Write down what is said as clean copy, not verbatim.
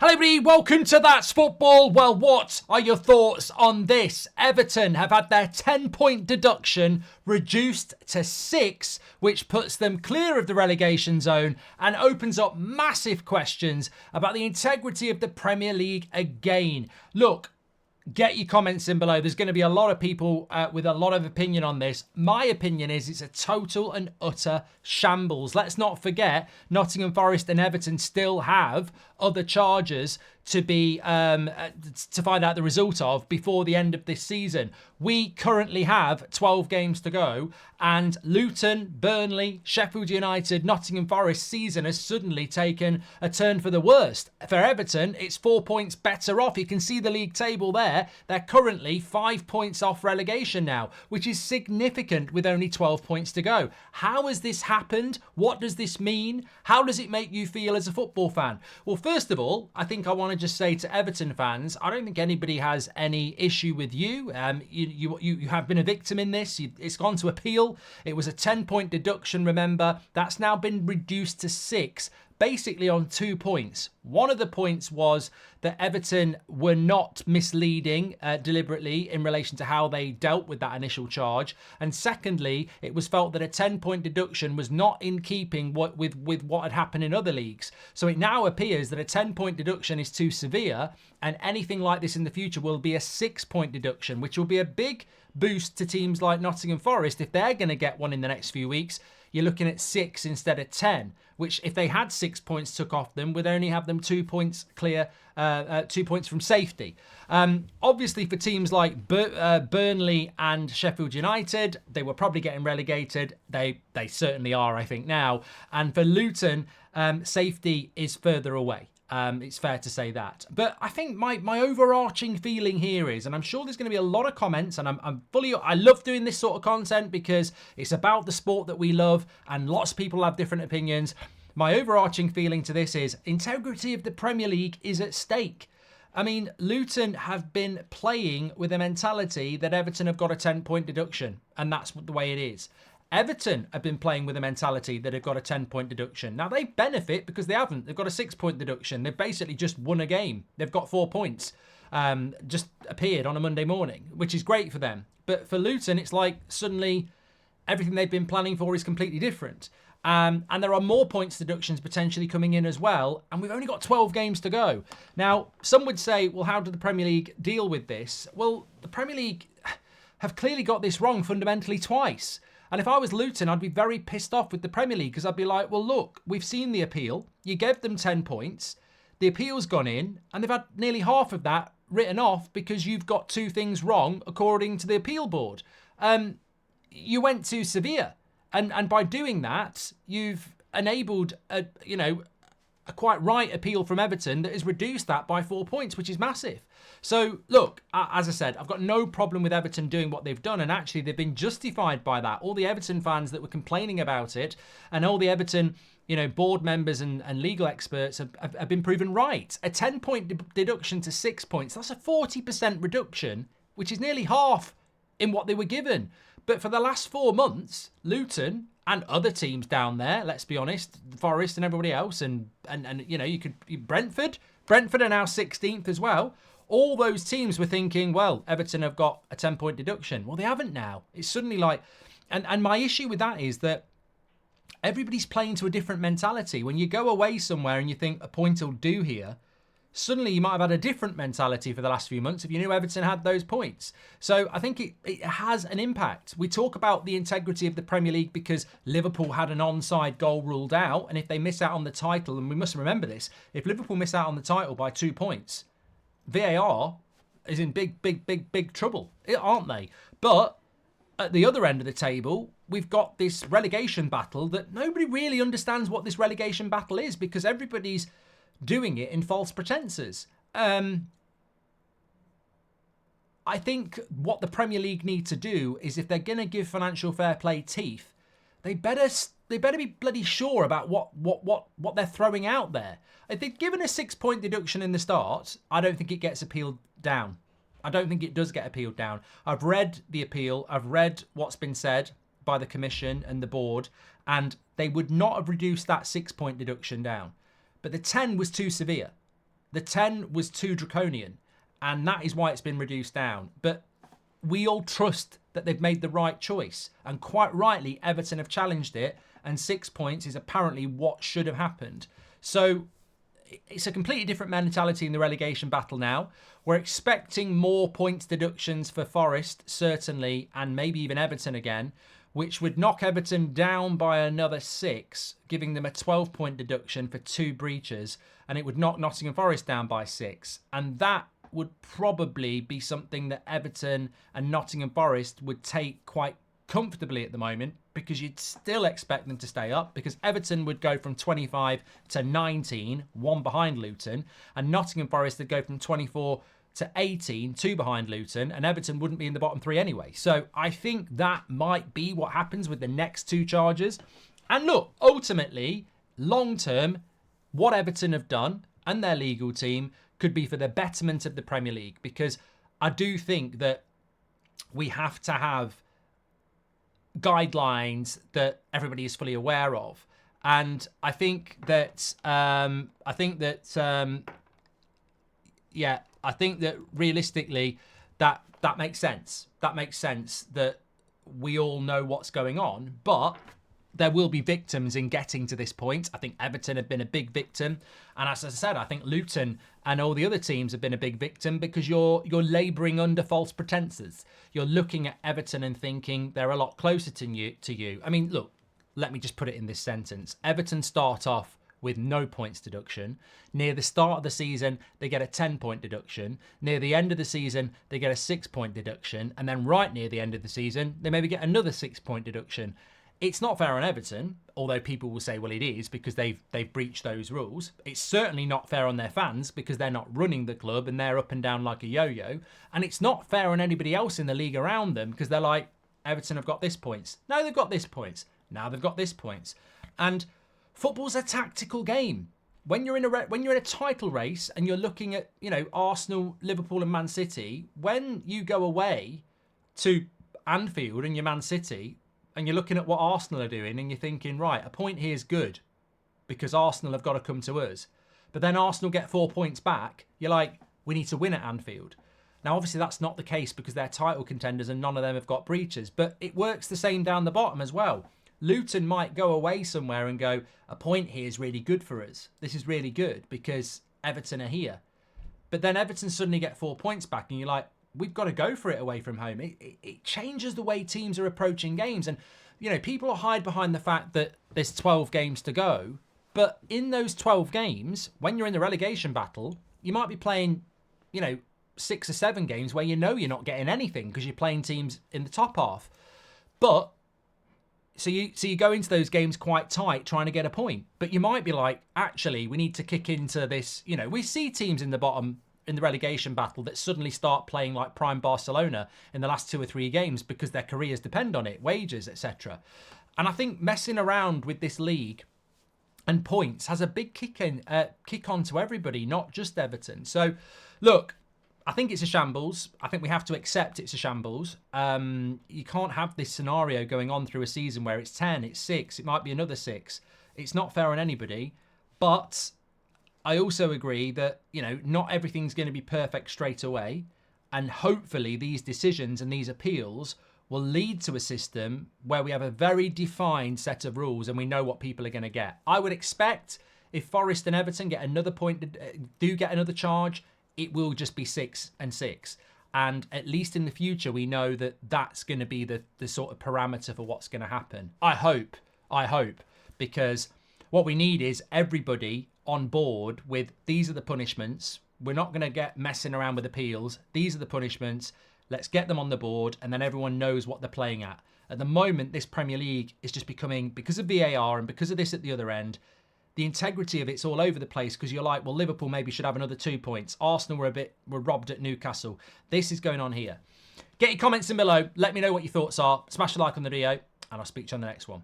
Hello everybody, welcome to That's Football. Well, what are your thoughts on this? Everton have had their 10-point deduction reduced to 6, which puts them clear of the relegation zone and opens up massive questions about the integrity of the Premier League again. Look, get your comments in below. There's going to be a lot of people with a lot of opinion on this. My opinion is it's a total and utter shambles. Let's not forget, Nottingham Forest and Everton still have other charges to be to find out the result of before the end of this season. We currently have 12 games to go, and Luton, Burnley, Sheffield United, Nottingham Forest season has suddenly taken a turn for the worst. For Everton, it's 4 points better off. You can see the league table there. They're currently 5 points off relegation now, which is significant with only 12 points to go. How has this happened? What does this mean? How does it make you feel as a football fan? Well, first of all, I think I want to just say to Everton fans, I don't think anybody has any issue with you. You have been a victim in this. It's gone to appeal. It was a 10-point deduction, remember. That's now been reduced to 6, basically on 2 points. One of the points was that Everton were not misleading deliberately in relation to how they dealt with that initial charge. And secondly, it was felt that a 10-point deduction was not in keeping with what had happened in other leagues. So it now appears that a 10-point deduction is too severe, and anything like this in the future will be a 6-point deduction, which will be a big boost to teams like Nottingham Forest. If they're going to get one in the next few weeks, you're looking at 6 instead of 10, which if they had 6 points took off them, would only have them 2 points clear, 2 points from safety. Obviously, for teams like Burnley and Sheffield United, they were probably getting relegated. They certainly are, I think, now. And for Luton, safety is further away. It's fair to say that. But I think my overarching feeling here is, and I'm sure there's going to be a lot of comments, and I love doing this sort of content because it's about the sport that we love, and lots of people have different opinions. My overarching feeling to this is integrity of the Premier League is at stake. I mean, Luton have been playing with a mentality that Everton have got a 10-point deduction, and that's the way it is. Everton have been playing with a mentality that have got a 10-point deduction. Now, they benefit because they haven't. They've got a 6-point deduction. They've basically just won a game. They've got 4 points. Just appeared on a Monday morning, which is great for them. But for Luton, it's like suddenly everything they've been planning for is completely different. And there are more points deductions potentially coming in as well. And we've only got 12 games to go. Now, some would say, well, how did the Premier League deal with this? Well, the Premier League have clearly got this wrong fundamentally twice. And if I was Luton, I'd be very pissed off with the Premier League because I'd be like, well, look, we've seen the appeal. You gave them 10 points. The appeal's gone in, and they've had nearly half of that written off because you've got 2 things wrong according to the appeal board. You went too severe. And by doing that, you've enabled a quite right appeal from Everton that has reduced that by 4 points, which is massive. So, look, as I said, I've got no problem with Everton doing what they've done, and actually they've been justified by that. All the Everton fans that were complaining about it, and all the Everton, board members and legal experts have been proven right. A 10-point deduction to 6 points, that's a 40% reduction, which is nearly half in what they were given. But for the last 4 months, Luton and other teams down there, let's be honest, Forest and everybody else, and Brentford are now 16th as well. All those teams were thinking, well, Everton have got a 10-point deduction. Well, they haven't now. It's suddenly like, and my issue with that is that everybody's playing to a different mentality. When you go away somewhere and you think a point will do here, suddenly you might have had a different mentality for the last few months if you knew Everton had those points. So I think it has an impact. We talk about the integrity of the Premier League because Liverpool had an onside goal ruled out, and if they miss out on the title, and we must remember this, if Liverpool miss out on the title by 2 points, VAR is in big trouble, aren't they? But at the other end of the table, we've got this relegation battle that nobody really understands what this relegation battle is because everybody's doing it in false pretenses. I think what the Premier League need to do is if they're going to give financial fair play teeth, they better be bloody sure about what they're throwing out there. If they're given a 6-point deduction in the start, I don't think it gets appealed down. I don't think it does get appealed down. I've read the appeal. I've read what's been said by the commission and the board, and they would not have reduced that 6-point deduction down. But the 10 was too severe. the 10 was too draconian, and that is why it's been reduced down. But we all trust that they've made the right choice, and quite rightly, Everton have challenged it, and 6 points is apparently what should have happened. So it's a completely different mentality in the relegation battle now. We're expecting more points deductions for Forest, certainly, and maybe even Everton again, which would knock Everton down by another 6, giving them a 12-point deduction for 2 breaches, and it would knock Nottingham Forest down by 6. And that would probably be something that Everton and Nottingham Forest would take quite comfortably at the moment, because you'd still expect them to stay up, because Everton would go from 25 to 19, 1 behind Luton, and Nottingham Forest would go from 24 to 18, 2 behind Luton, and Everton wouldn't be in the bottom 3 anyway. So I think that might be what happens with the next 2 charges. And look, ultimately, long term, what Everton have done and their legal team could be for the betterment of the Premier League, because I do think that we have to have guidelines that everybody is fully aware of, and I think that realistically that makes sense. That makes sense that we all know what's going on, but there will be victims in getting to this point. I think Everton have been a big victim, and as I said, I think Luton and all the other teams have been a big victim, because you're labouring under false pretenses. You're looking at Everton and thinking they're a lot closer to you. I mean, look, let me just put it in this sentence. Everton start off with no points deduction. Near the start of the season, they get a 10-point deduction. Near the end of the season, they get a 6-point deduction. And then right near the end of the season, they maybe get another 6-point deduction. It's not fair on Everton, although people will say, well, it is, because they've breached those rules. It's certainly not fair on their fans, because they're not running the club and they're up and down like a yo-yo. And it's not fair on anybody else in the league around them, because they're like, Everton have got this points. No, they've got this points. Now they've got this points. And football's a tactical game. When you're in a title race and you're looking at, Arsenal, Liverpool and Man City, when you go away to Anfield and you're Man City, and you're looking at what Arsenal are doing and you're thinking, right, a point here is good because Arsenal have got to come to us. But then Arsenal get 4 points back. You're like, we need to win at Anfield. Now, obviously, that's not the case because they're title contenders and none of them have got breaches. But it works the same down the bottom as well. Luton might go away somewhere and go, a point here is really good for us. This is really good because Everton are here. But then Everton suddenly get 4 points back and you're like, we've got to go for it away from home. It changes the way teams are approaching games. And, people hide behind the fact that there's 12 games to go. But in those 12 games, when you're in the relegation battle, you might be playing, 6 or 7 games where you're not getting anything because you're playing teams in the top half. But so you go into those games quite tight trying to get a point. But you might be like, actually, we need to kick into this. We see teams in the bottom in the relegation battle that suddenly start playing like prime Barcelona in the last 2 or 3 games because their careers depend on it, wages, etc. And I think messing around with this league and points has a big kick on to everybody, not just Everton. So, look, I think it's a shambles. I think we have to accept it's a shambles. You can't have this scenario going on through a season where it's 10, it's 6, it might be another 6. It's not fair on anybody, but I also agree that, not everything's going to be perfect straight away. And hopefully these decisions and these appeals will lead to a system where we have a very defined set of rules and we know what people are going to get. I would expect if Forest and Everton get another point, do get another charge, it will just be 6 and 6. And at least in the future, we know that that's going to be the sort of parameter for what's going to happen. I hope, because what we need is everybody on board with these are the punishments. We're not going to get messing around with appeals. These are the punishments. Let's get them on the board and then everyone knows what they're playing at. At the moment, this Premier League is just becoming, because of VAR and because of this at the other end, the integrity of it's all over the place because you're like, well, Liverpool maybe should have another 2 points. Arsenal were robbed at Newcastle. This is going on here. Get your comments in below. Let me know what your thoughts are. Smash a like on the video and I'll speak to you on the next one.